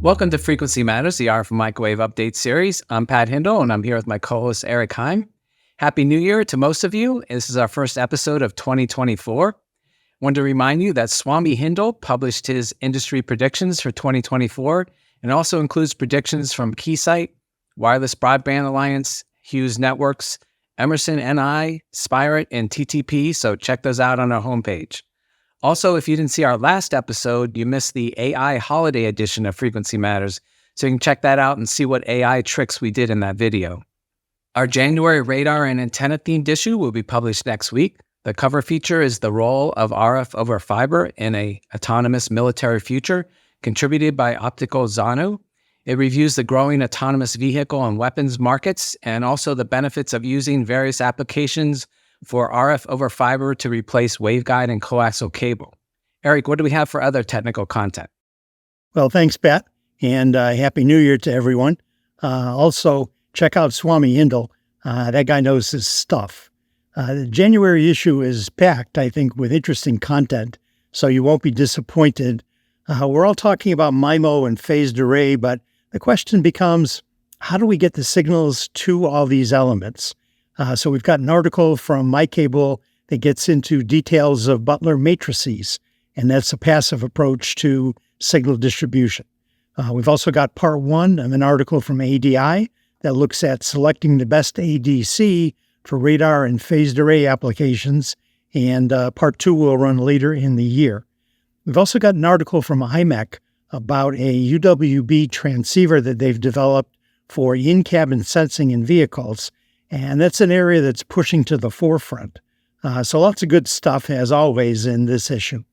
Welcome to Frequency Matters, the RF Microwave Update Series. I'm Pat Hindle, and I'm here with my co-host Eric Heim. Happy New Year to most of you. This is our first episode of 2024. I want to remind you that Swami Hindle published his industry predictions for 2024 and also includes predictions from Keysight, Wireless Broadband Alliance, Hughes Networks, Emerson NI, Spirent, and TTP, so check those out on our homepage. Also, if you didn't see our last episode, you missed the AI holiday edition of Frequency Matters, so you can check that out and see what AI tricks we did in that video. Our January radar and antenna themed issue will be published next week. The cover feature is the role of RF over fiber in a autonomous military future, contributed by Optical Zanu. It reviews the growing autonomous vehicle and weapons markets and also the benefits of using various applications for RF over fiber to replace waveguide and coaxial cable. Eric, what do we have for other technical content? Well, thanks, Pat, and Happy New Year to everyone. Also, check out Swami Hindle. That guy knows his stuff. The January issue is packed, I think, with interesting content, so you won't be disappointed. We're all talking about MIMO and phased array, but the question becomes, how do we get the signals to all these elements? So we've got an article from MyCable that gets into details of Butler matrices, and that's a passive approach to signal distribution. We've also got part one of an article from ADI that looks at selecting the best ADC for radar and phased array applications, and part two will run later in the year. We've also got an article from IMEC about a UWB transceiver that they've developed for in-cabin sensing in vehicles, and that's an area that's pushing to the forefront. So lots of good stuff, as always, in this issue.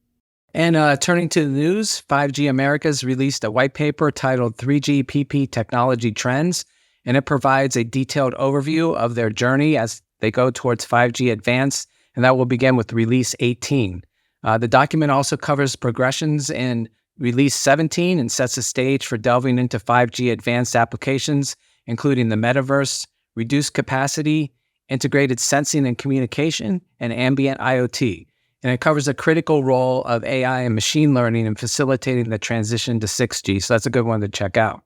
And turning to the news, 5G Americas released a white paper titled 3GPP Technology Trends, and it provides a detailed overview of their journey as they go towards 5G Advanced, and that will begin with Release 18. The document also covers progressions in Release 17 and sets the stage for delving into 5G Advanced applications, including the metaverse, reduced capacity, integrated sensing and communication, and ambient IoT. And it covers a critical role of AI and machine learning in facilitating the transition to 6G. So that's a good one to check out.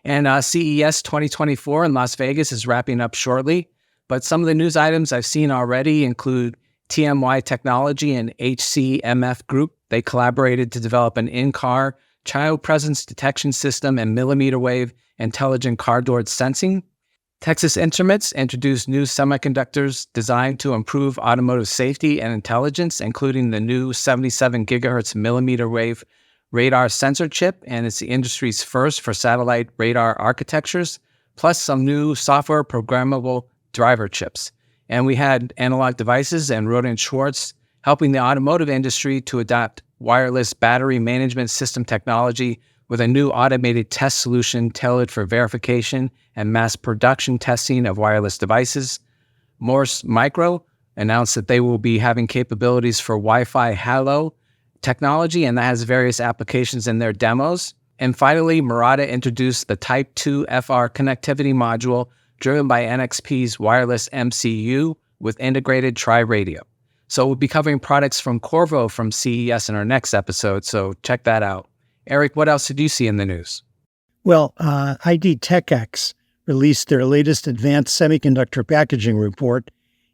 And CES 2024 in Las Vegas is wrapping up shortly. But some of the news items I've seen already include TMY Technology and HCMF Group. They collaborated to develop an in-car child presence detection system and millimeter wave intelligent car door sensing. Texas Instruments introduced new semiconductors designed to improve automotive safety and intelligence, including the new 77 gigahertz millimeter wave radar sensor chip, and it's the industry's first for satellite radar architectures, plus some new software programmable driver chips. And we had Analog Devices and Rohde & Schwarz helping the automotive industry to adopt wireless battery management system technology with a new automated test solution tailored for verification and mass production testing of wireless devices. Morse Micro announced that they will be having capabilities for Wi-Fi Halo technology, and that has various applications in their demos. And finally, Murata introduced the Type 2 FR connectivity module driven by NXP's wireless MCU with integrated tri-radio. So we'll be covering products from Qorvo from CES in our next episode, so check that out. Eric, what else did you see in the news? Well, ID TechX released their latest advanced semiconductor packaging report.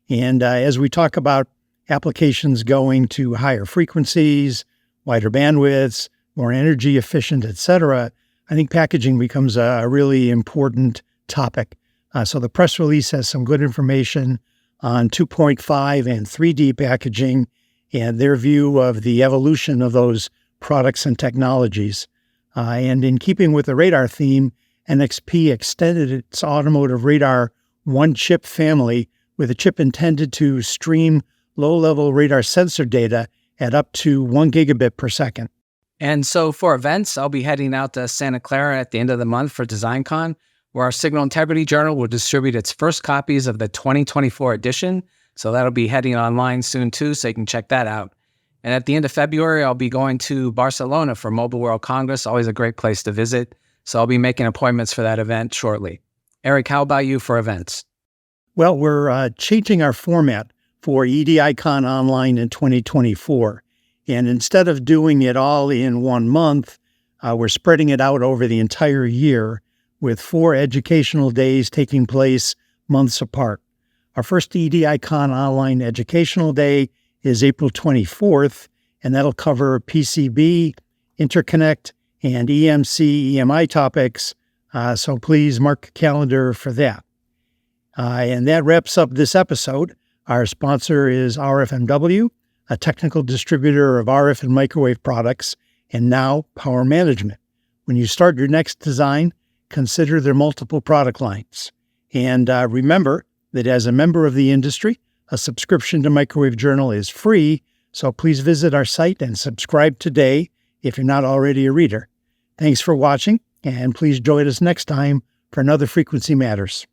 And as we talk about applications going to higher frequencies, wider bandwidths, more energy efficient, etc., I think packaging becomes a really important topic. So the press release has some good information on 2.5 and 3D packaging and their view of the evolution of those products and technologies. And in keeping with the radar theme, NXP extended its automotive radar one-chip family with a chip intended to stream low-level radar sensor data at up to 1 gigabit per second. And so for events, I'll be heading out to Santa Clara at the end of the month for DesignCon, where our Signal Integrity Journal will distribute its first copies of the 2024 edition. So that'll be heading online soon too, so you can check that out. And at the end of February, I'll be going to Barcelona for Mobile World Congress, always a great place to visit. So I'll be making appointments for that event shortly. Eric, how about you for events? Well, we're changing our format for EDICon Online in 2024. And instead of doing it all in 1 month, We're spreading it out over the entire year with 4 educational days taking place months apart. Our first EDICON Online Educational Day is April 24th, and that'll cover PCB, interconnect, and EMC, EMI topics, so please mark the calendar for that. And that wraps up this episode. Our sponsor is RFMW, a technical distributor of RF and microwave products, and now power management. When you start your next design, consider their multiple product lines. And remember that as a member of the industry, a subscription to Microwave Journal is free, so please visit our site and subscribe today if you're not already a reader. Thanks for watching, and please join us next time for another Frequency Matters.